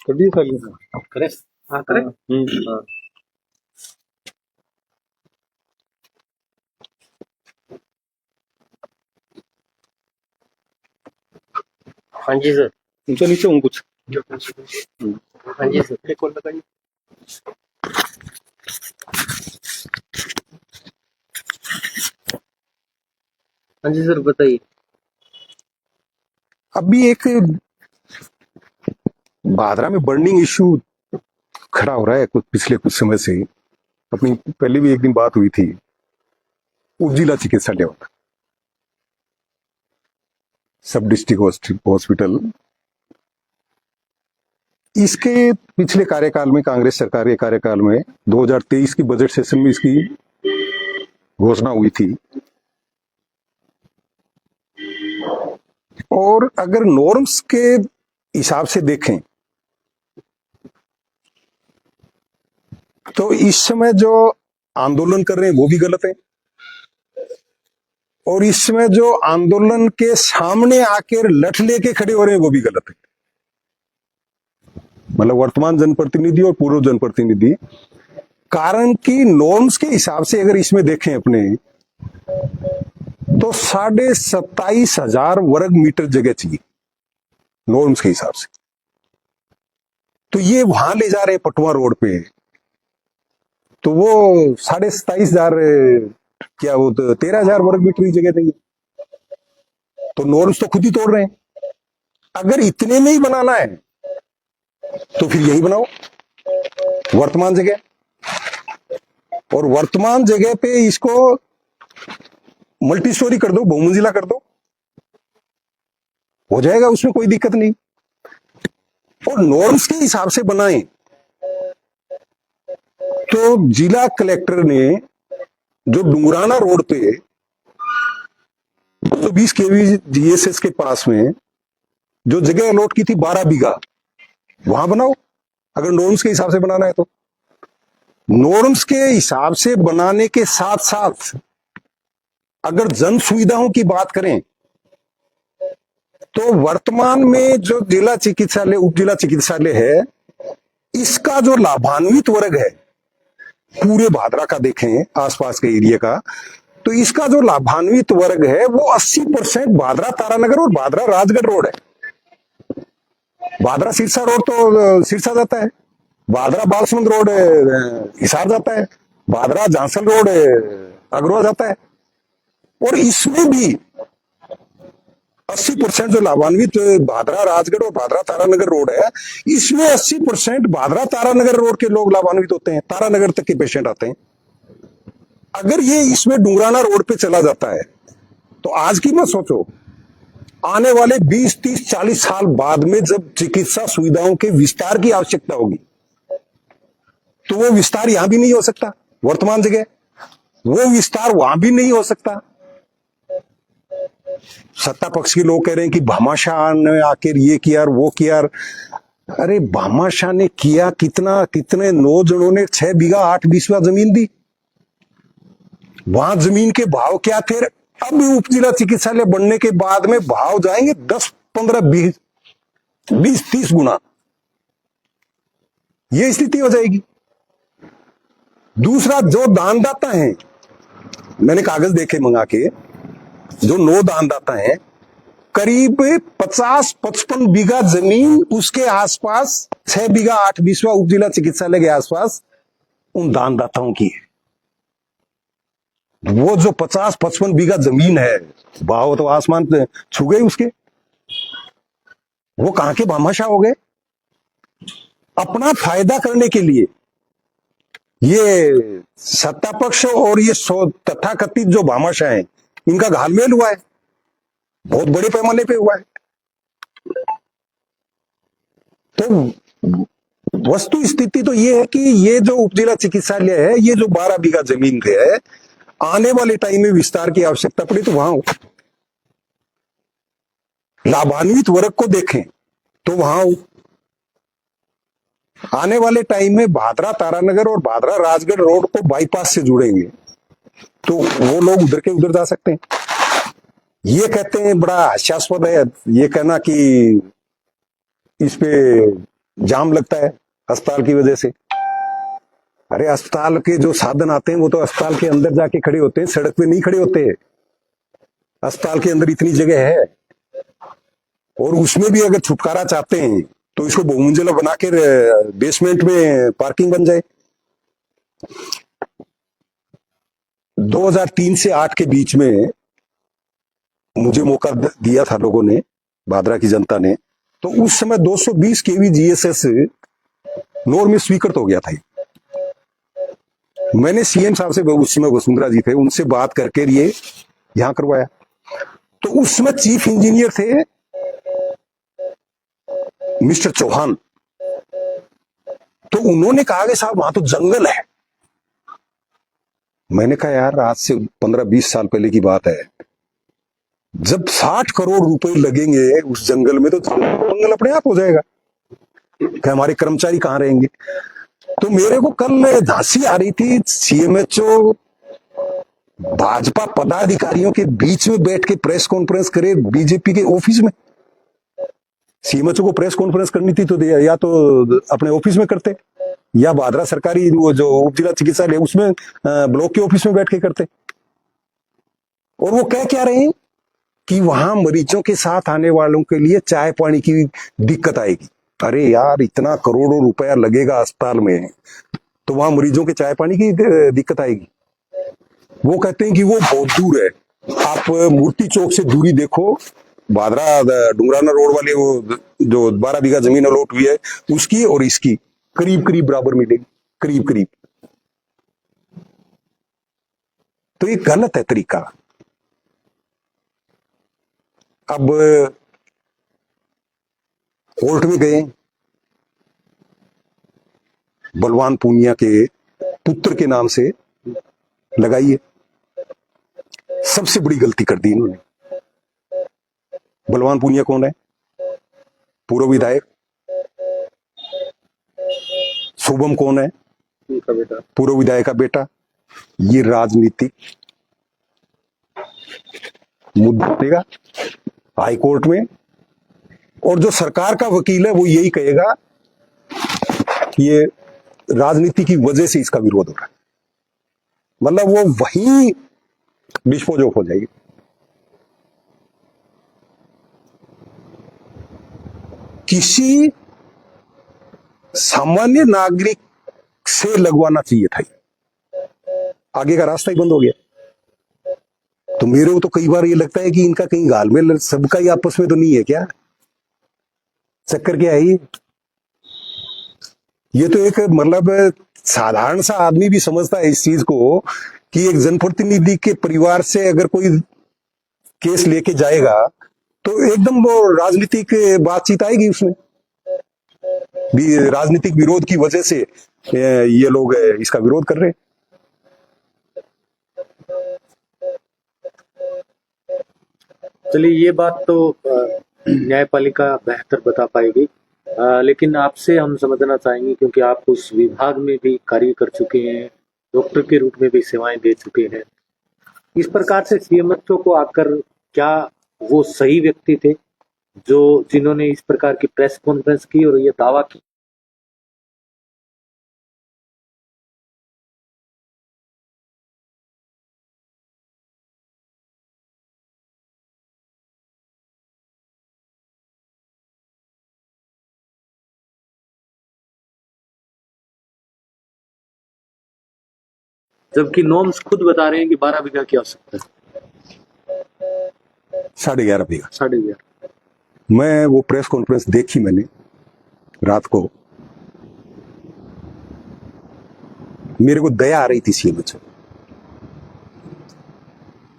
कर दिए साली करे। हाँ करे। हाँ। हाँ जी सर। नीचे नीचे हूँ कुछ। हाँ जी सर। एक कॉल बताइए। हाँ जी सर बताइए। अभी एक भादरा में बर्निंग इश्यू खड़ा हो रहा है कुछ पिछले कुछ समय से। अपनी पहले भी एक दिन बात हुई थी उप जिला चिकित्सालय वाला, सब डिस्ट्रिक्ट हॉस्पिटल। इसके पिछले कार्यकाल में, कांग्रेस सरकार के कार्यकाल में 2023 की बजट सेशन में इसकी घोषणा हुई थी। और अगर नॉर्म्स के हिसाब से देखें तो इस समय जो आंदोलन कर रहे हैं वो भी गलत है, और इस समय जो आंदोलन के सामने आकर लठ लेके खड़े हो रहे हैं वो भी गलत है। मतलब वर्तमान जनप्रतिनिधि और पूर्व जनप्रतिनिधि, कारण कि नॉर्म्स के हिसाब से अगर इसमें देखें अपने, तो 27,500 वर्ग मीटर जगह चाहिए नॉर्म्स के हिसाब से। तो ये वहां ले जा रहे हैं पटवा रोड पे, तो वो 27,500 क्या वो 13,000 वर्ग मीटर की जगह चाहिए। तो नॉर्म्स तो खुद ही तोड़ रहे हैं। अगर इतने में ही बनाना है तो फिर यही बनाओ वर्तमान जगह, और वर्तमान जगह पे इसको मल्टी स्टोरी कर दो, बहुमंजिला कर दो, हो जाएगा, उसमें कोई दिक्कत नहीं। और नॉर्म्स के हिसाब से बनाएं तो जिला कलेक्टर ने जो डुंगराना रोड पे 220 केवी जीएसएस के पास में जो जगह अलॉट की थी 12 बीघा, वहां बनाओ अगर नॉर्म्स के हिसाब से बनाना है तो। नॉर्म्स के हिसाब से बनाने के साथ साथ अगर जन सुविधाओं की बात करें तो वर्तमान में जो जिला चिकित्सालय, उप जिला चिकित्सालय है, इसका जो लाभान्वित वर्ग है पूरे भादरा का देखें, आसपास के एरिया का, तो इसका जो लाभान्वित वर्ग है वो 80% भादरा तारानगर और भादरा राजगढ़ रोड है। भादरा सिरसा रोड तो सिरसा जाता है, भादरा बालसमंद रोड हिसार जाता है, भादरा झांसल रोड अग्रवा जाता है। और इसमें भी 80% जो लाभान्वित भादरा राजगढ़ और भादरा तारानगर रोड है, इसमें 80% भादरा तारानगर रोड के लोग लाभान्वित होते हैं, तारानगर तक के पेशेंट आते हैं। अगर ये इसमें डुंगराना रोड पे चला जाता है तो आज की मत सोचो, आने वाले 20, 30, 40 साल बाद में जब चिकित्सा सुविधाओं के विस्तार की आवश्यकता होगी तो वो विस्तार यहां भी नहीं हो सकता, वर्तमान जगह वो विस्तार वहां भी नहीं हो सकता। सत्ता पक्ष के लोग कह रहे हैं कि भामाशाह ने आकर ये किया और वो किया। अरे भामाशाह ने किया कितना, कितने नौजवानों ने 6 बीघा 8 बीसवा जमीन दी, वहां जमीन के भाव क्या थे। अब उप जिला चिकित्सालय बनने के बाद में भाव जाएंगे 10, 15, 20, 30 गुना, ये स्थिति हो जाएगी। दूसरा, जो दानदाता है, मैंने कागज देखे मंगा के, जो 9 दानदाता हैं, करीब 50-55 बीघा जमीन उसके आसपास, 6 बीघा 8 बीसवा उप जिला चिकित्सालय के आसपास उन दानदाताओं की है। वो जो 50-55 बीघा जमीन है, भाव तो आसमान पे छू गए उसके, वो कहां के भामाशाह हो गए। अपना फायदा करने के लिए ये सत्ता पक्ष और ये तथाकथित जो भामाशाह हैं, इनका घालमेल हुआ है, बहुत बड़े पैमाने पे हुआ है। तो वस्तु स्थिति तो ये है कि ये जो उप जिला चिकित्सालय है, ये जो 12 बीघा जमीन पे है, आने वाले टाइम में विस्तार की आवश्यकता पड़ी तो वहां लाभान्वित वर्ग को देखें तो वहां आने वाले टाइम में भादरा तारानगर और भादरा राजगढ़ रोड को बाईपास से जुड़ेंगे तो वो लोग उधर के उधर जा सकते हैं। ये कहते हैं, बड़ा हास्यास्पद है ये कहना कि इस पे जाम लगता है अस्पताल की वजह से। अरे अस्पताल के जो साधन आते हैं वो तो अस्पताल के अंदर जाके खड़े होते हैं, सड़क पे नहीं खड़े होते। अस्पताल के अंदर इतनी जगह है, और उसमें भी अगर छुटकारा चाहते हैं तो इसको बहुमंजिला बना के बेसमेंट में पार्किंग बन जाए। 2003 से 8 के बीच में मुझे मौका दिया था लोगों ने, भादरा की जनता ने, तो उस समय 220 केवी जीएसएस नोर में स्वीकृत हो गया था। मैंने सीएम साहब से, उस समय वसुंधरा जी थे, उनसे बात करके ये यहां करवाया। तो उस समय चीफ इंजीनियर थे मिस्टर चौहान, तो उन्होंने कहा कि साहब वहां तो जंगल है। मैंने कहा यार आज से 15-20 साल पहले की बात है, जब 60 करोड़ रुपए लगेंगे उस जंगल में तो जंगल अपने आप हो जाएगा, कि हमारे कर्मचारी कहां रहेंगे। तो मेरे को कल झांसी आ रही थी, सीएमएचओ भाजपा पदाधिकारियों के बीच में बैठ के प्रेस कॉन्फ्रेंस करे बीजेपी के ऑफिस में। सीएमएचओ को प्रेस कॉन्फ्रेंस करनी थी तो या तो अपने ऑफिस में करते, या भादरा सरकारी वो जो उप जिला चिकित्सालय उसमें ब्लॉक के ऑफिस में बैठ के करते। और वो कह क्या रहे हैं कि वहां मरीजों के साथ आने वालों के लिए चाय पानी की दिक्कत आएगी। अरे यार इतना करोड़ों रुपया लगेगा अस्पताल में, तो वहां मरीजों के चाय पानी की दिक्कत आएगी। वो कहते हैं कि वो बहुत दूर है। आप मूर्ति चौक से दूरी देखो, भादरा डुंगराना रोड वाले वो जो 12 बीघा जमीन अलॉट हुई है उसकी और इसकी करीब करीब बराबर मिलेगी, करीब करीब। तो ये गलत है तरीका। अब कोर्ट में गए, बलवान पूनिया के पुत्र के नाम से लगाइए। सबसे बड़ी गलती कर दी इन्होंने। बलवान पूनिया कौन है? पूर्व विधायक। शुभम कौन है? पूर्व विधायक का बेटा। ये राजनीतिक मुद्दा देगा हाई कोर्ट में, और जो सरकार का वकील है वो यही कहेगा कि ये राजनीति की वजह से इसका विरोध हो रहा है। मतलब वो वहीं डिस्पोज ऑफ हो जाएगी। किसी सामान्य नागरिक से लगवाना चाहिए था, आगे का रास्ता ही बंद हो गया। तो मेरे को तो कई बार ये लगता है कि इनका कहीं घालमेल सबका ही आपस में तो नहीं है क्या? चक्कर क्या है ये तो एक मतलब साधारण सा आदमी भी समझता है इस चीज को कि एक जनप्रतिनिधि के परिवार से अगर कोई केस लेके जाएगा तो एकदम वो राजनीतिक बातचीत आएगी उसमें भी। राजनीतिक विरोध की वजह से ये लोग इसका विरोध कर रहे हैं। चलिए ये बात तो न्यायपालिका बेहतर बता पाएगी, लेकिन आपसे हम समझना चाहेंगे क्योंकि आप उस विभाग में भी कार्य कर चुके हैं, डॉक्टर के रूप में भी सेवाएं दे चुके हैं। इस प्रकार से सीएमएचओ को आकर क्या वो सही व्यक्ति थे जो जिन्होंने इस प्रकार की प्रेस कॉन्फ्रेंस की और ये दावा किया? जबकि नॉर्म्स खुद बता रहे हैं कि 12 बीघा की आवश्यकता है। 11.5 बीघा। 11.5। मैं वो प्रेस कॉन्फ्रेंस देखी मैंने रात को, मेरे को दया आ रही थी सीएमएचओ।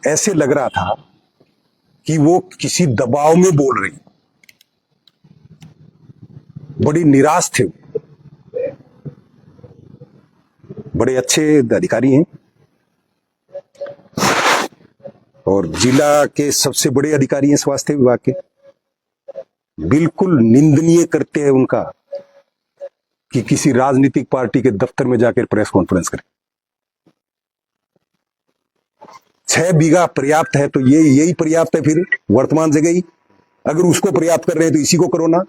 ऐसे लग रहा था कि वो किसी दबाव में बोल रही, बड़ी निराश थे। बड़े अच्छे अधिकारी हैं और जिला के सबसे बड़े अधिकारी हैं स्वास्थ्य विभाग के। बिल्कुल निंदनीय करते हैं उनका कि किसी राजनीतिक पार्टी के दफ्तर में जाकर प्रेस कॉन्फ्रेंस करें। 6 बीघा पर्याप्त है तो यही पर्याप्त है फिर वर्तमान जगह ही। अगर उसको पर्याप्त कर रहे हैं तो इसी को करो ना।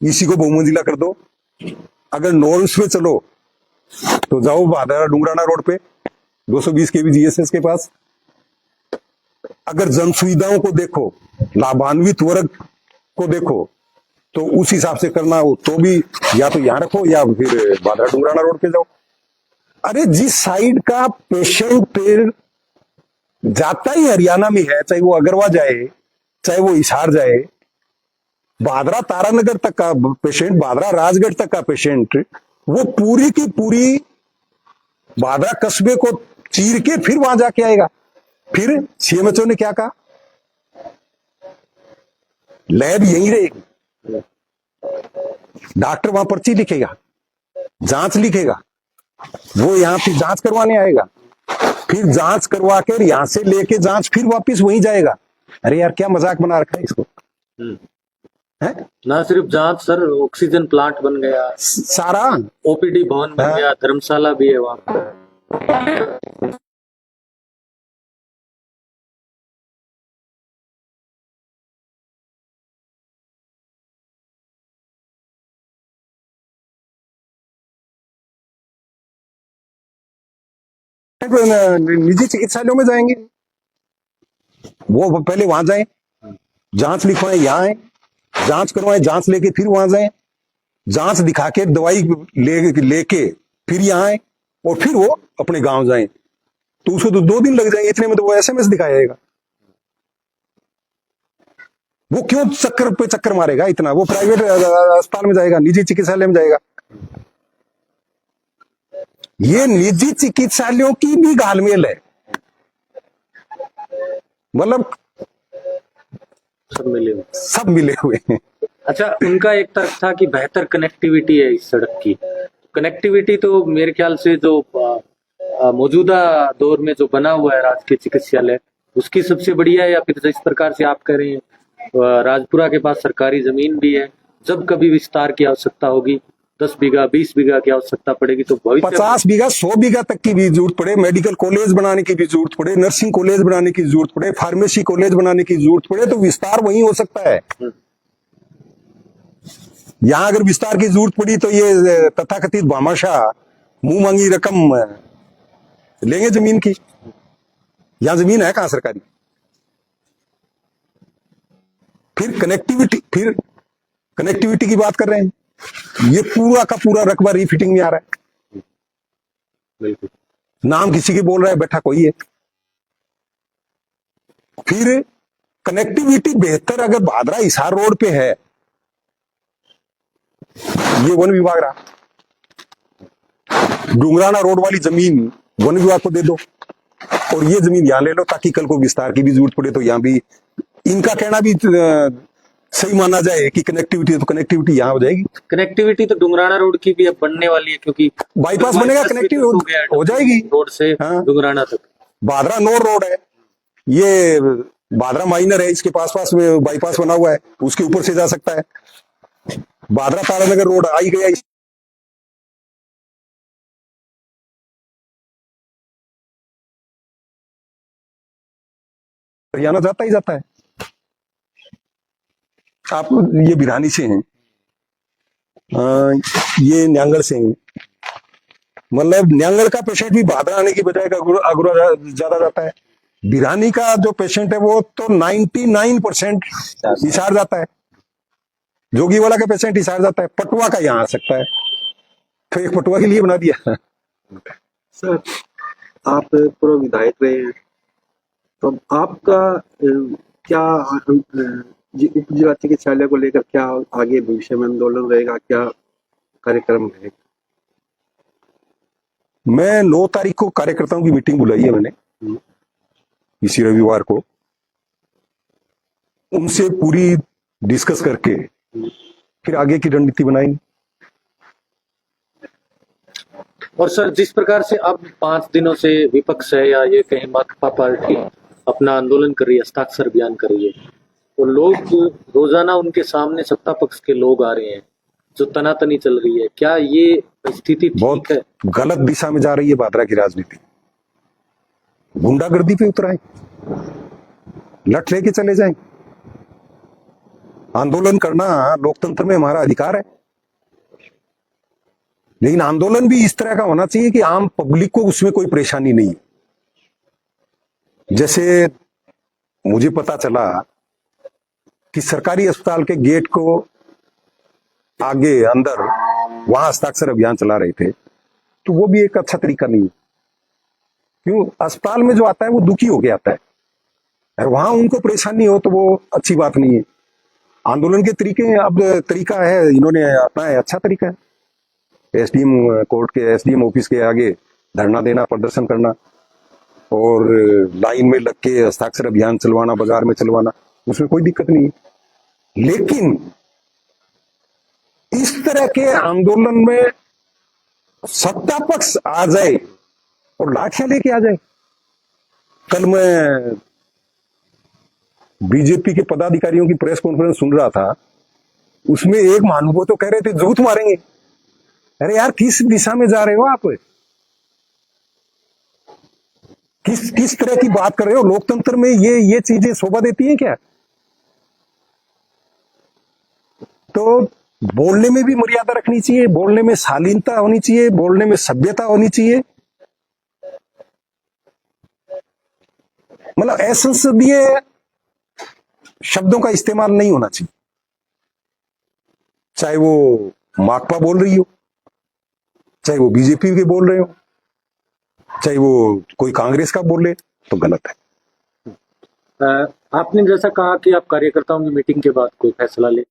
इसी को बहुमंजिला कर दो। अगर नॉर्म्स पे चलो तो जाओ भादरा डुंगराना रोड पे 220 केवी जीएसएस के पास। अगर जन सुविधाओं को देखो, लाभान्वित वर्ग को देखो, तो उस हिसाब से करना हो तो भी या तो यहां रखो या फिर भादरा डुंगराना रोड पे जाओ। अरे जिस साइड का पेशेंट जाता ही हरियाणा में है, चाहे वो अगरवा जाए चाहे वो हिसार जाए, भादरा तारानगर तक का पेशेंट, भादरा राजगढ़ तक का पेशेंट, वो पूरी की पूरी भादरा कस्बे को चीर के फिर वहां जाके आएगा। फिर सीएमएचओ ने क्या कहा, लैब यहीं रहेगी, डॉक्टर वहां पर्ची लिखेगा, जांच लिखेगा, वो यहां पे जांच करवाने आएगा, फिर जांच करवा कर यहां से लेके जांच फिर वापस वहीं जाएगा। अरे यार क्या मजाक बना रखा है इसको, है? ना सिर्फ जांच सर, ऑक्सीजन प्लांट बन गया, सारा ओपीडी भवन बन गया, धर्मशाला भी है वहां पर। निजी चिकित्सालयों में जाएंगे, वो पहले वहां जाएं, जांच लिखवाएं, यहाँ आए, जांच करवाएं, जांच लेके फिर वहां जाएं, जांच दिखा के दवाई लेके फिर यहाँ आए और फिर वो अपने गांव जाएं। तो उसको तो 2 दिन लग जाएंगे, इतने में तो वो एसएमएस दिखाएगा। वो क्यों चक्कर पे चक्कर मारेगा इतना, वो प्राइवेट अस्पताल में जाएगा, निजी चिकित्सालय में जाएगा। ये निजी चिकित्सालयों की भी घालमेल है, मतलब सब मिले हुए हैं। अच्छा, उनका एक तर्क था कि बेहतर कनेक्टिविटी है इस सड़क की। कनेक्टिविटी तो मेरे ख्याल से जो मौजूदा दौर में जो बना हुआ है राजकीय चिकित्सालय, उसकी सबसे बढ़िया है, या फिर जिस प्रकार से आप कह रहे हैं राजपुरा के पास सरकारी जमीन भी है, जब कभी विस्तार की आवश्यकता होगी 10 बीघा 20 बीघा की आवश्यकता पड़ेगी तो भविष्य 50 बीघा 100 बीघा तक की भी जरूरत पड़े, मेडिकल कॉलेज बनाने की भी जरूरत पड़े, नर्सिंग कॉलेज बनाने की जरूरत पड़े, फार्मेसी कॉलेज बनाने की जरूरत पड़े, तो विस्तार वहीं हो सकता है। यहां अगर विस्तार की जरूरत पड़ी तो ये तथाकथित भामाशाह मुंह मांगी रकम लेंगे जमीन की। यहां जमीन है कहां सरकारी। फिर कनेक्टिविटी की बात कर रहे हैं, ये पूरा का पूरा रकबा रीफिटिंग में आ रहा है। बिल्कुल, नाम किसी के बोल रहा है, बैठा कोई है। फिर कनेक्टिविटी बेहतर अगर भादरा हिसार रोड पे है, ये वन विभाग रहा, डुंगराना रोड वाली जमीन वन विभाग को दे दो और ये जमीन यहां ले लो, ताकि कल को विस्तार की भी जरूरत पड़े तो यहां भी। इनका कहना भी सही माना जाए कि कनेक्टिविटी, तो कनेक्टिविटी यहां हो जाएगी। कनेक्टिविटी तो डुंगराना रोड की भी अब बनने वाली है, क्योंकि बाईपास बनेगा, कनेक्टिविटी हो जाएगी रोड से हाँ। डुंगराना तक भादरा नोर रोड है, ये भादरा माइनर है, इसके पास में बाईपास बना हुआ है, उसके ऊपर से जा सकता है। भादरा तारानगर रोड आई गया, हरियाणा जाता ही जाता है। आप ये बिरानी से हैं, ये न्यांगड़ से हैं, मतलब न्यांगड़ का पेशेंट भी भादरा आने की बजाय अगुरा ज्यादा जाता है। बिरानी का जो पेशेंट है वो तो 99% हिसार जाता है। जोगीवाला का पेशेंट हिसार जाता है, पटुआ का यहाँ आ सकता है, तो एक पटुआ के लिए बना दिया। सर, आप पूर्व विधायक रहे हैं, तो आपका क्या उप जिला चिकित्सालय को लेकर क्या आगे भविष्य में आंदोलन रहेगा, क्या कार्यक्रम रहेगा? मैं 9 तारीख को कार्यकर्ताओं की मीटिंग बुलाई है मैंने, इसी रविवार को। उनसे पूरी डिस्कस करके फिर आगे की रणनीति बनाएंगे। और सर, जिस प्रकार से अब 5 दिनों से विपक्ष है या ये कहीं माकपा पार्टी अपना आंदोलन कर रही है, हस्ताक्षर अभियान कर रही है, तो लोग रोजाना उनके सामने सत्ता पक्ष के लोग आ रहे हैं, जो तनातनी चल रही है, क्या ये स्थिति ठीक है? गलत दिशा में जा रही है भादरा की राजनीति। गुंडागर्दी पे उतराए, लठ लेके चले जाएं। आंदोलन करना लोकतंत्र में हमारा अधिकार है, लेकिन आंदोलन भी इस तरह का होना चाहिए कि आम पब्लिक को उसमें कोई परेशानी नहीं है। जैसे मुझे पता चला कि सरकारी अस्पताल के गेट को आगे अंदर वहां हस्ताक्षर अभियान चला रहे थे, तो वो भी एक अच्छा तरीका नहीं है। क्यों? अस्पताल में जो आता है वो दुखी होके आता है, और वहां उनको परेशानी हो तो वो अच्छी बात नहीं है। आंदोलन के तरीके अब तरीका है, इन्होंने अपना है, अच्छा तरीका है। एसडीएम कोर्ट के एसडीएम ऑफिस के आगे धरना देना, प्रदर्शन करना, और लाइन में लग के हस्ताक्षर अभियान चलवाना, बाजार में चलवाना, उसमें कोई दिक्कत नहीं है। लेकिन इस तरह के आंदोलन में सत्ता पक्ष आ जाए और लाठियां लेके आ जाए। कल मैं बीजेपी के पदाधिकारियों की प्रेस कॉन्फ्रेंस सुन रहा था, उसमें एक महानुभाव तो कह रहे थे जूत मारेंगे। अरे यार, किस दिशा में जा रहे हो आप? किस तरह की बात कर रहे हो? लोकतंत्र में ये चीजें शोभा देती हैं क्या? तो बोलने में भी मर्यादा रखनी चाहिए, बोलने में शालीनता होनी चाहिए, बोलने में सभ्यता होनी चाहिए। मतलब असंसदीय शब्दों का इस्तेमाल नहीं होना चाहिए, चाहे वो माकपा बोल रही हो, चाहे वो बीजेपी के बोल रहे हो, चाहे वो कोई कांग्रेस का बोले, तो गलत है। आपने जैसा कहा कि आप कार्यकर्ताओं की मीटिंग के बाद कोई फैसला ले,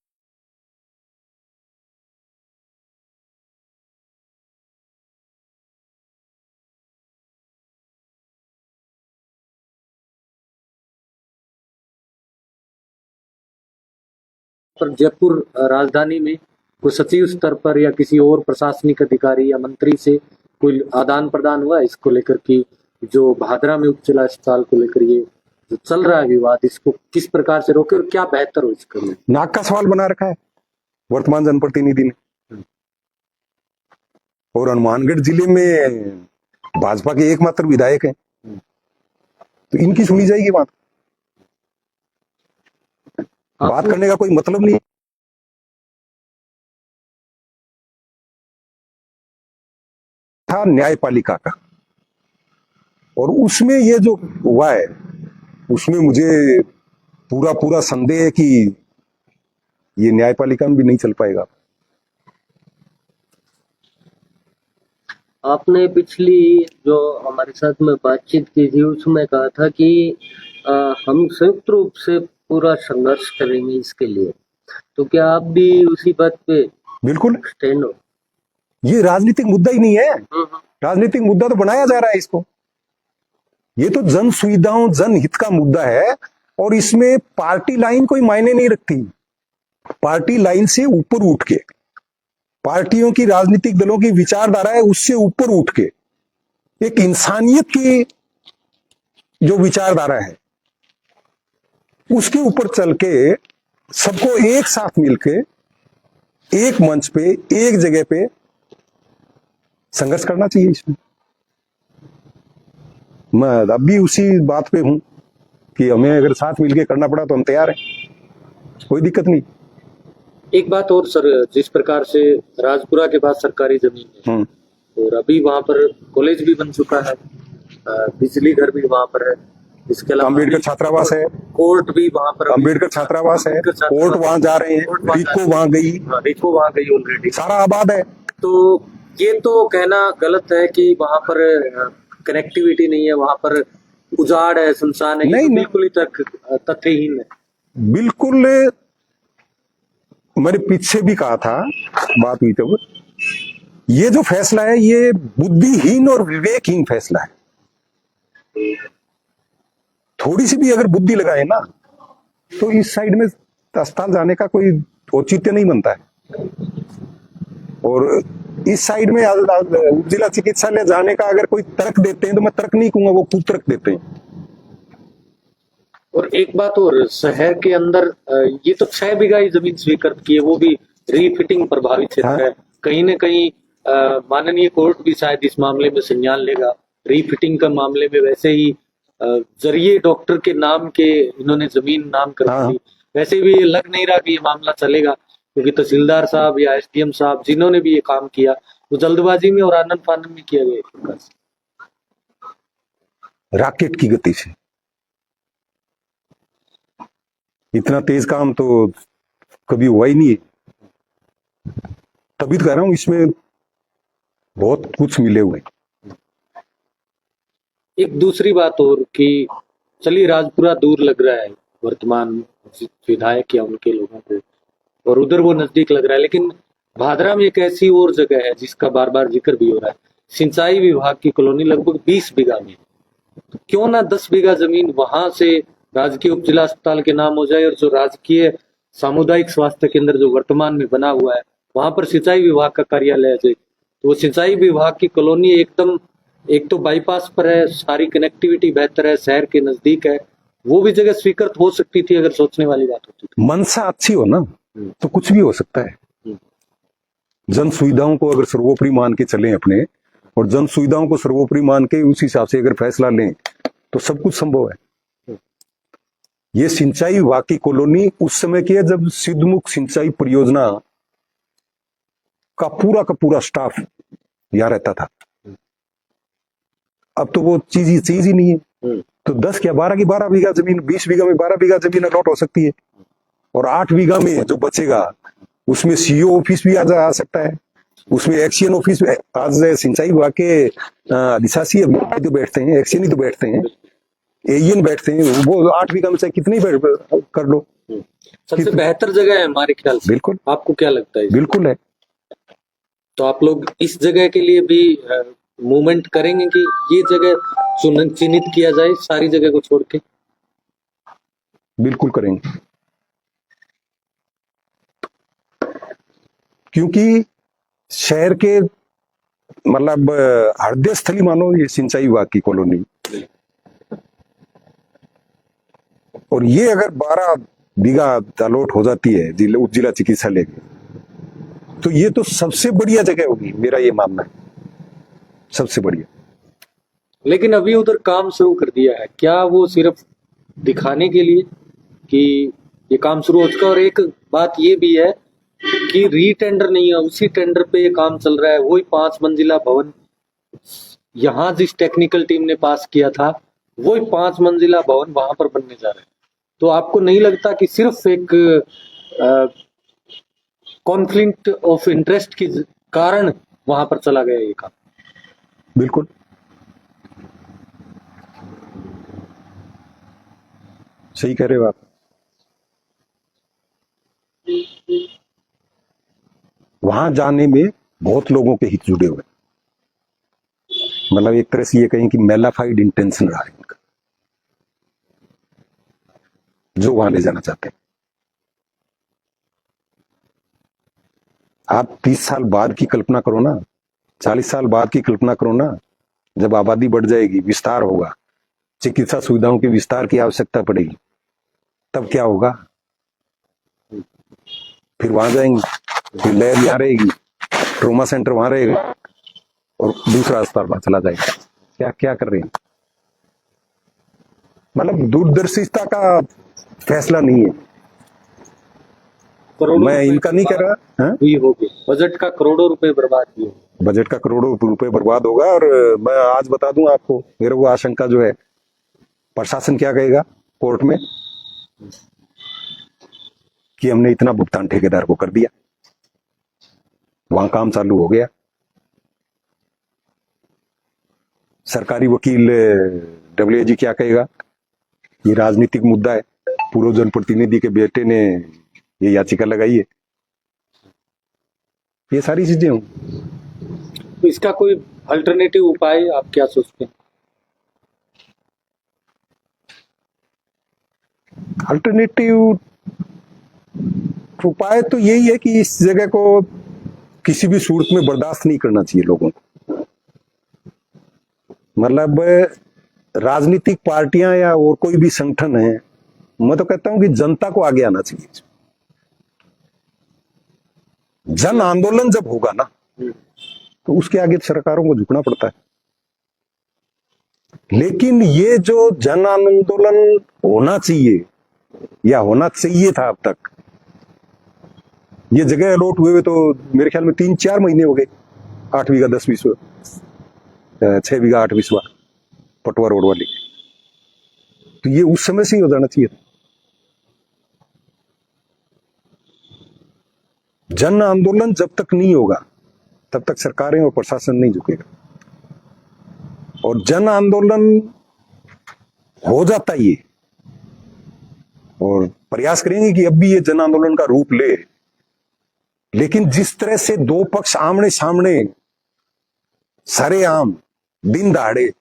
पर जयपुर राजधानी में कोई सचिव स्तर पर या किसी और प्रशासनिक अधिकारी या मंत्री से कोई आदान प्रदान हुआ इसको लेकर कि जो भादरा में उपजिला अस्पताल को लेकर ये जो चल रहा है विवाद, इसको किस प्रकार से रोके और क्या बेहतर हो इसके लिए? नाक का सवाल बना रखा है वर्तमान जनप्रतिनिधि ने। और हनुमानगढ़ जिले में भाजपा के एकमात्र विधायक हैं, तो इनकी सुनी जाएगी बात करने का कोई मतलब नहीं था न्यायपालिका का। और उसमें ये जो हुआ है, उसमें मुझे पूरा संदेह है कि ये न्यायपालिका में भी नहीं चल पाएगा। आपने पिछली जो हमारे साथ में बातचीत की थी उसमें कहा था कि हम संयुक्त रूप से पूरा संघर्ष करेंगे इसके लिए, तो क्या आप भी उसी बात पे बिल्कुल स्टैंड हो? ये राजनीतिक मुद्दा ही नहीं है, राजनीतिक मुद्दा तो बनाया जा रहा है इसको। ये तो जन सुविधाओं, जनहित का मुद्दा है, और इसमें पार्टी लाइन कोई मायने नहीं रखती। पार्टी लाइन से ऊपर उठ के, पार्टियों की, राजनीतिक दलों की विचारधारा है उससे ऊपर उठ के एक इंसानियत की जो विचारधारा है उसके ऊपर चल के सबको एक साथ मिलके एक मंच पे, एक जगह पे संघर्ष करना चाहिए। इसमें मैं अभी उसी बात पे हूं कि हमें अगर साथ मिलके करना पड़ा तो हम तैयार हैं, कोई दिक्कत नहीं। एक बात और सर, जिस प्रकार से राजपुरा के पास सरकारी जमीन है और अभी वहां पर कॉलेज भी बन चुका है, बिजली घर भी वहां पर है, इसके अलावा अम्बेडकर छात्रावास है, कोर्ट भी वहां पर, अम्बेडकर छात्रावास है, कोर्ट वहां जा रहे हैं, रिको वहां गई, रिको वहां गई ऑलरेडी, सारा आबाद है। तो ये तो कहना गलत है कि वहां पर कनेक्टिविटी नहीं है, वहां पर उजाड़ है, सुनसान है, नहीं, तो बिल्कुल ही तथ्यहीन है। बिल्कुल, मैंने पीछे भी कहा था, बात हुई तो ये जो फैसला है ये बुद्धिहीन और विवेकहीन फैसला है। थोड़ी सी भी अगर बुद्धि लगाए ना तो इस साइड में अस्पताल जाने का कोई औचित्य नहीं बनता है, और इस साइड में जिला चिकित्सालय जाने का अगर कोई तर्क देते हैं तो मैं तर्क नहीं कहूंगा, वो खुद तर्क देते हैं। और एक बात और, शहर के अंदर ये तो 6 बीघा ही जमीन स्वीकृत की है, वो भी रीफिटिंग प्रभावित क्षेत्र है। कहीं न कहीं माननीय कोर्ट भी शायद इस मामले में संज्ञान लेगा। रीफिटिंग का मामले में वैसे ही जरिए डॉक्टर के नाम के इन्होंने जमीन नाम कर दी, वैसे भी लग नहीं रहा कि ये मामला चलेगा, क्योंकि तहसीलदार साहब या एसडीएम साहब जिन्होंने भी ये काम किया वो जल्दबाजी में और आनन फानन में किया गया एक प्रकार से। रॉकेट की गति से इतना तेज काम तो कभी हुआ ही नहीं है। तभी तो कह रहा हूं इसमें बहुत कुछ मिले हुए हैं। एक दूसरी बात और कि चलिए राजपुरा दूर लग रहा है वर्तमान विधायक या उनके लोगों को, और उधर वो नजदीक लग रहा है, लेकिन भादरा में एक ऐसी और जगह है जिसका बार बार जिक्र भी हो रहा है, सिंचाई विभाग की कॉलोनी लगभग 20 बीघा में। तो क्यों ना 10 बीघा जमीन वहां से राजकीय उप जिला अस्पताल के नाम हो जाए, और जो राजकीय सामुदायिक स्वास्थ्य केंद्र जो वर्तमान में बना हुआ है वहां पर सिंचाई विभाग का कार्यालय है। तो वो सिंचाई विभाग की कॉलोनी एकदम, एक तो बाईपास पर है, सारी कनेक्टिविटी बेहतर है, शहर के नजदीक है, वो भी जगह स्वीकृत हो सकती थी अगर सोचने वाली बात होती थी। मनसा अच्छी हो ना तो कुछ भी हो सकता है। जन सुविधाओं को अगर सर्वोपरि मान के चलें अपने, और जन सुविधाओं को सर्वोपरि मान के उस हिसाब से अगर फैसला लें तो सब कुछ संभव है। ये सिंचाई विभाग की कॉलोनी उस समय की है जब सिद्धमुख सिंचाई परियोजना का पूरा स्टाफ यहां रहता था। अब तो वो चीज ही नहीं है। तो 10 या 12 की 12 बीघा जमीन, 20 बीघा में 12 बीघा जमीन अलॉट हो सकती है, और 8 बीघा में जो बचेगा उसमें सीओ ऑफिस भी आ सकता है, उसमें एक्सीएन ऑफिस। आज सिंचाई विभाग के अधिशासी तो बैठते हैं, एक्सीएन ही तो बैठते हैं, एईएन बैठते हैं, वो 8 बीघा में चाहे कितनी कर लो। सबसे बेहतर जगह है हमारे ख्याल से। बिल्कुल। आपको क्या लगता है? बिल्कुल है। तो आप लोग इस जगह के लिए भी मूवमेंट करेंगे कि ये जगह चिन्हित किया जाए सारी जगह को छोड़ के? बिल्कुल करेंगे, क्योंकि शहर के मतलब हृदय स्थली मानो ये सिंचाई विभाग की कॉलोनी, और ये अगर 12 बीघा अलॉट हो जाती है उप जिला चिकित्सालय की, तो ये तो सबसे बढ़िया जगह होगी, मेरा ये मानना है, सबसे बढ़िया। लेकिन अभी उधर काम शुरू कर दिया है, क्या वो सिर्फ दिखाने के लिए कि ये काम शुरू हो चुका? और एक बात ये भी है कि रीटेंडर नहीं है, उसी टेंडर पे ये काम चल रहा है, वही 5 मंजिला भवन यहाँ जिस टेक्निकल टीम ने पास किया था वही 5 मंजिला भवन वहां पर बनने जा रहा है। तो आपको नहीं लगता कि सिर्फ एक कॉन्फ्लिक्ट ऑफ इंटरेस्ट के कारण वहां पर चला गया ये काम? बिल्कुल। सही कह रहे हो आप। वहां जाने में बहुत लोगों के हित जुड़े हुए, मतलब एक तरह से ये कहें कि मेलाफाइड इंटेंशन रहा है इनका, जो वहां ले जाना चाहते हैं। आप 30 साल बाद की कल्पना करो ना, 40 साल बाद की कल्पना करो ना, जब आबादी बढ़ जाएगी, विस्तार होगा, चिकित्सा सुविधाओं के विस्तार की आवश्यकता पड़ेगी, तब क्या होगा? फिर वहां जाएंगे, फिर लैब यहाँ रहेगी, ट्रोमा सेंटर वहां रहेगा, और दूसरा अस्पताल वहां चला जाएगा। क्या क्या कर रहे हैं? मतलब दूरदर्शिता का फैसला नहीं है। मैं इनका नहीं कह रहा, हुई होगी, बजट का करोड़ों रुपए बर्बाद हुए, बजट का करोड़ों रुपए बर्बाद होगा। और मैं आज बता दूं आपको, मेरे को आशंका जो है, प्रशासन क्या कहेगा कोर्ट में कि हमने इतना भुगतान ठेकेदार को कर दिया, वहां काम चालू हो गया। सरकारी वकील डब्ल्यूएजी क्या कहेगा? ये राजनीतिक मुद्दा है, पूर्व जनप्रतिनिधि के बेटे ने ये याचिका लगाई है, ये सारी चीजें हों। तो इसका कोई अल्टरनेटिव उपाय आप क्या सोचते हैं? अल्टरनेटिव उपाय तो यही है कि इस जगह को किसी भी सूरत में बर्दाश्त नहीं करना चाहिए लोगों को। मतलब राजनीतिक पार्टियां या और कोई भी संगठन है, मैं तो कहता हूं कि जनता को आगे आना चाहिए। जन आंदोलन जब होगा ना, तो उसके आगे सरकारों को झुकना पड़ता है। लेकिन ये जो जन आंदोलन होना चाहिए, या होना चाहिए था अब तक। ये जगह अलॉट हुए तो मेरे ख्याल में 3-4 महीने हो गए। 8 बीघा 10 बीस 6 बीघा 8 बीसवा पटवा रोड वाली, तो ये उस समय से ही हो जाना चाहिए था। जन आंदोलन जब तक नहीं होगा तब तक सरकारें और प्रशासन नहीं झुकेगा, और जन आंदोलन हो जाता ये, और प्रयास करेंगे कि अब भी ये जन आंदोलन का रूप ले। लेकिन जिस तरह से दो पक्ष आमने सामने सरेआम दिन दहाड़े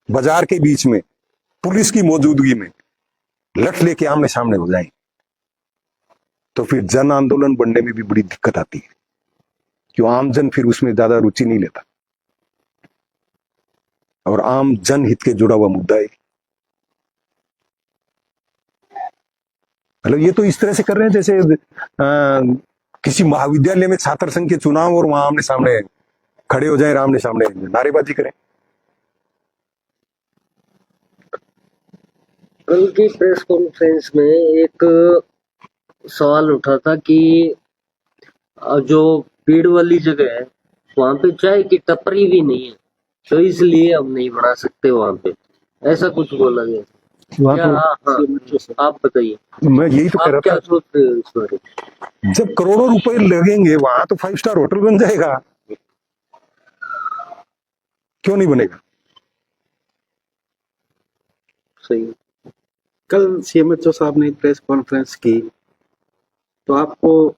बाजार के बीच में पुलिस की मौजूदगी में लठ लेके आमने सामने हो जाए, तो फिर जन आंदोलन बनने में भी बड़ी दिक्कत आती है, क्यों आमजन फिर उसमें ज्यादा रुचि नहीं लेता, और आम जनहित के जुड़ा हुआ मुद्दा है। मतलब ये तो इस तरह से कर रहे हैं जैसे किसी महाविद्यालय में छात्र संघ के चुनाव और वहां आमने सामने खड़े हो जाए, आमने सामने नारेबाजी करें। कल की प्रेस कॉन्फ्रेंस में एक सवाल उठा था कि जो भीड़ वाली जगह है वहां पे चाय की टपरी भी नहीं है, तो इसलिए हम नहीं बना सकते वहां पे, ऐसा कुछ बोला गया। वहां क्या तो हाँ, आप बताइए, मैं यही तो कह आप रहा क्या था, सोचते हो इस बारे में? जब करोड़ों रुपए लगेंगे वहां तो 5 स्टार होटल बन जाएगा, क्यों नहीं बनेगा? सही। कल सीएमएचओ साहब ने प्रेस कॉन्फ्रेंस की, तो आपको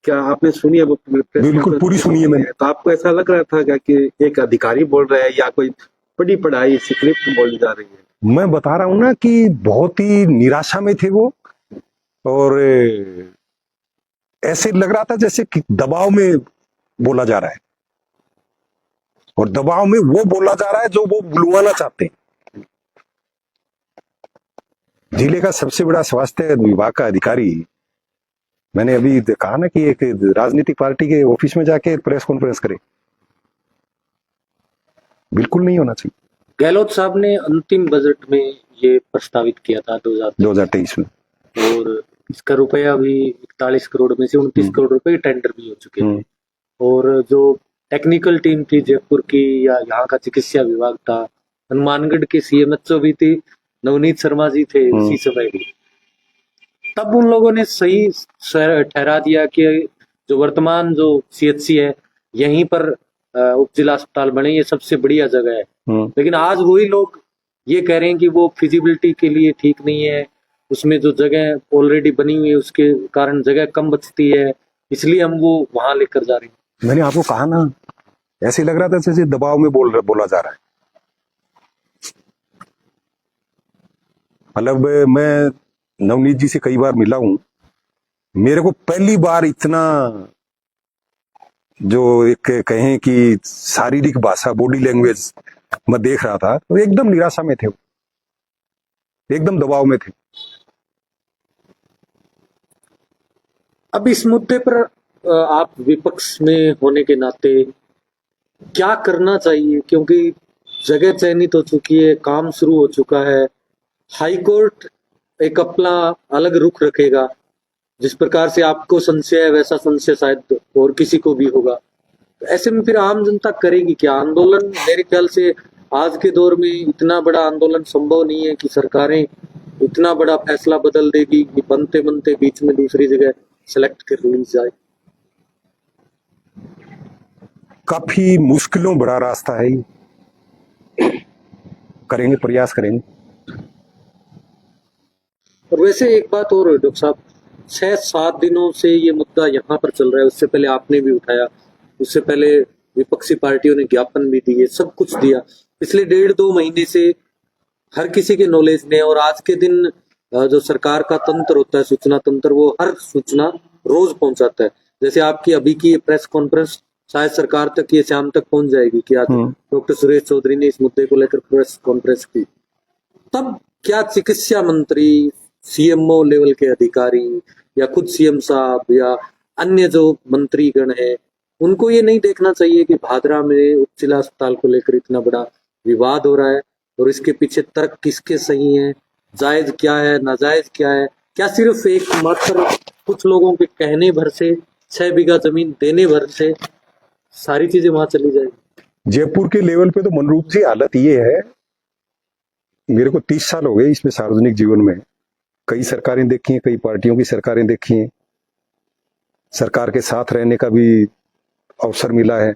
क्या आपने सुनी है वो प्रेस बिल्कुल कॉन्फ्रेंस? पूरी सुनी है मैंने। तो आपको ऐसा लग रहा था क्या कि एक अधिकारी बोल रहा है या कोई बड़ी पढ़ाई स्क्रिप्ट बोली जा रही है? मैं बता रहा हूं ना कि बहुत ही निराशा में थे वो, और ऐसे लग रहा था जैसे कि दबाव में बोला जा रहा है, और दबाव में वो बोला जा रहा है जो वो बुलवाना चाहते हैं। जिले का सबसे बड़ा स्वास्थ्य विभाग का अधिकारी, मैंने अभी कहा ना कि एक राजनीतिक पार्टी के ऑफिस में जाके प्रेस कॉन्फ्रेंस करे, बिल्कुल नहीं होना चाहिए। गहलोत साहब ने अंतिम बजट में ये प्रस्तावित किया था 2023 में, और इसका रुपया भी 41 करोड़ में से 29 करोड़ रुपए टेंडर भी हो चुके हैं। और जो टेक्निकल टीम थी जयपुर की या यहाँ का चिकित्सा विभाग था, हनुमानगढ़ के सीएमएचओ भी थी, नवनीत शर्मा जी थे उसी समय भी, तब उन लोगों ने सही ठहरा दिया कि जो वर्तमान जो सीएचसी है यहीं पर उप जिला अस्पताल बने, ये सबसे बढ़िया जगह है। लेकिन आज वही लोग ये कह रहे हैं कि वो फिजिबिलिटी के लिए ठीक नहीं है, उसमें जो जगह ऑलरेडी बनी हुई है उसके कारण जगह कम बचती है, इसलिए हम वो वहां लेकर जा रहे हैं। मैंने आपको कहा ना, ऐसे लग रहा था जैसे दबाव में बोला जा रहा है। मतलब मैं नवनीत जी से कई बार मिला हूं, मेरे को पहली बार इतना जो एक कहें कि शारीरिक भाषा बॉडी लैंग्वेज मैं देख रहा था, तो एकदम निराशा में थे, एकदम दबाव में थे। अब इस मुद्दे पर आप विपक्ष में होने के नाते क्या करना चाहिए, क्योंकि जगह चयनित हो चुकी है, काम शुरू हो चुका है, हाई कोर्ट एक अपना अलग रुख रखेगा, जिस प्रकार से आपको संशय है वैसा संशय शायद और किसी को भी होगा। तो ऐसे में फिर आम जनता करेगी क्या आंदोलन? मेरे ख्याल से आज के दौर में इतना बड़ा आंदोलन संभव नहीं है कि सरकारें इतना बड़ा फैसला बदल देगी कि बनते बनते बीच में दूसरी जगह सेलेक्ट कर ली जाए। काफी मुश्किलों बड़ा रास्ता है, करेंगे, प्रयास करेंगे। और वैसे एक बात और डॉक्टर साहब, 6-7 दिनों से ये मुद्दा यहाँ पर चल रहा है, उससे पहले आपने भी उठाया, उससे पहले विपक्षी पार्टियों ने ज्ञापन भी दिए, सब कुछ दिया। पिछले 1.5-2 महीने से हर किसी के नॉलेज ने, और आज के दिन जो सरकार का तंत्र होता है, सूचना तंत्र, वो हर सूचना रोज पहुंचाता है। जैसे आपकी अभी की प्रेस कॉन्फ्रेंस शायद सरकार तक, ये शाम तक पहुंच जाएगी कि आज डॉक्टर सुरेश चौधरी ने इस मुद्दे को लेकर प्रेस कॉन्फ्रेंस की। तब क्या चिकित्सा मंत्री, सीएमओ लेवल के अधिकारी या खुद सीएम साहब या अन्य जो मंत्रीगण है, उनको ये नहीं देखना चाहिए कि भादरा में उप जिला अस्पताल को लेकर इतना बड़ा विवाद हो रहा है और इसके पीछे तर्क किसके सही है, जायज क्या है, नाजायज क्या है? क्या सिर्फ एक मात्र कुछ लोगों के कहने भर से 6 बीघा जमीन देने भर से सारी चीजें वहां चली जाएगी? जयपुर के लेवल पे तो मनरूप जी हालत ये है, मेरे को 30 साल हो गए इसमें सार्वजनिक जीवन में, कई सरकारें देखी हैं, कई पार्टियों की सरकारें देखी हैं, सरकार के साथ रहने का भी अवसर मिला है।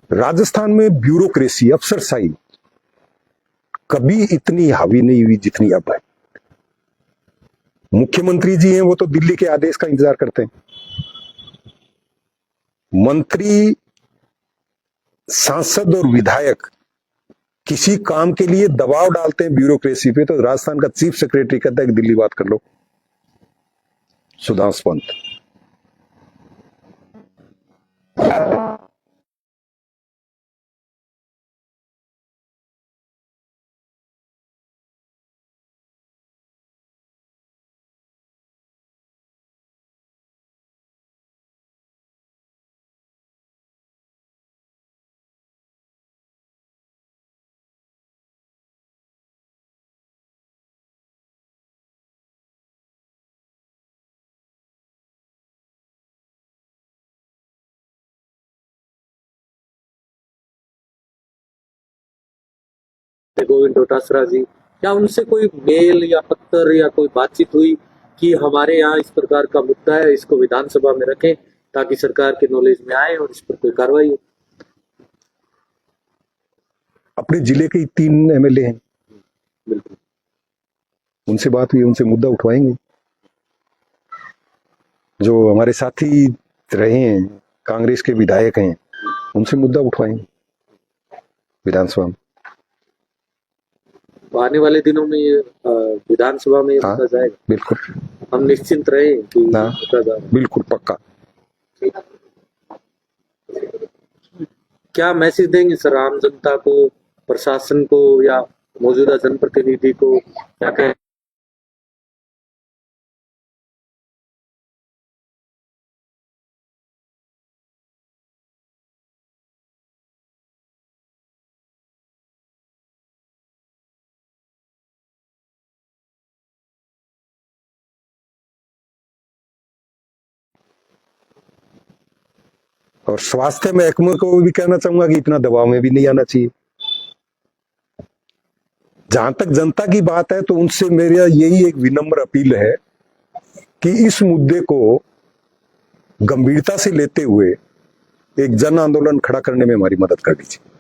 राजस्थान में ब्यूरोक्रेसी, अफसरशाही कभी इतनी हावी नहीं हुई जितनी अब है। मुख्यमंत्री जी हैं वो तो दिल्ली के आदेश का इंतजार करते हैं, मंत्री, सांसद और विधायक किसी काम के लिए दबाव डालते हैं ब्यूरोक्रेसी पे, तो राजस्थान का चीफ सेक्रेटरी कहता है कि दिल्ली बात कर लो, सुधांशु पंत। गोविंद डोटासरा जी, क्या उनसे कोई मेल या पत्र या कोई बातचीत हुई कि हमारे यहाँ इस प्रकार का मुद्दा है, इसको विधानसभा में रखें ताकि सरकार के नॉलेज में आए और इस पर कोई कार्रवाई हो? अपने जिले के 3 एमएलए हैं, बिल्कुल। उनसे बात हुई, उनसे मुद्दा उठवाएंगे। जो हमारे साथी रहे हैं, कांग्रेस के विधायक हैं, उनसे मुद्दा उठवाएंगे विधानसभा में। तो आने वाले दिनों में ये विधानसभा में हाँ, मुद्दा जाएगा? बिल्कुल। हम निश्चिंत रहे कि हाँ, मुद्दा जाएगा? बिल्कुल पक्का। क्या मैसेज देंगे सर आम जनता को, प्रशासन को या मौजूदा जनप्रतिनिधि को, क्या कहें? और स्वास्थ्य महकमे को भी कहना चाहूंगा कि इतना दबाव में भी नहीं आना चाहिए। जहां तक जनता की बात है तो उनसे मेरा यही एक विनम्र अपील है कि इस मुद्दे को गंभीरता से लेते हुए एक जन आंदोलन खड़ा करने में हमारी मदद कर दीजिए।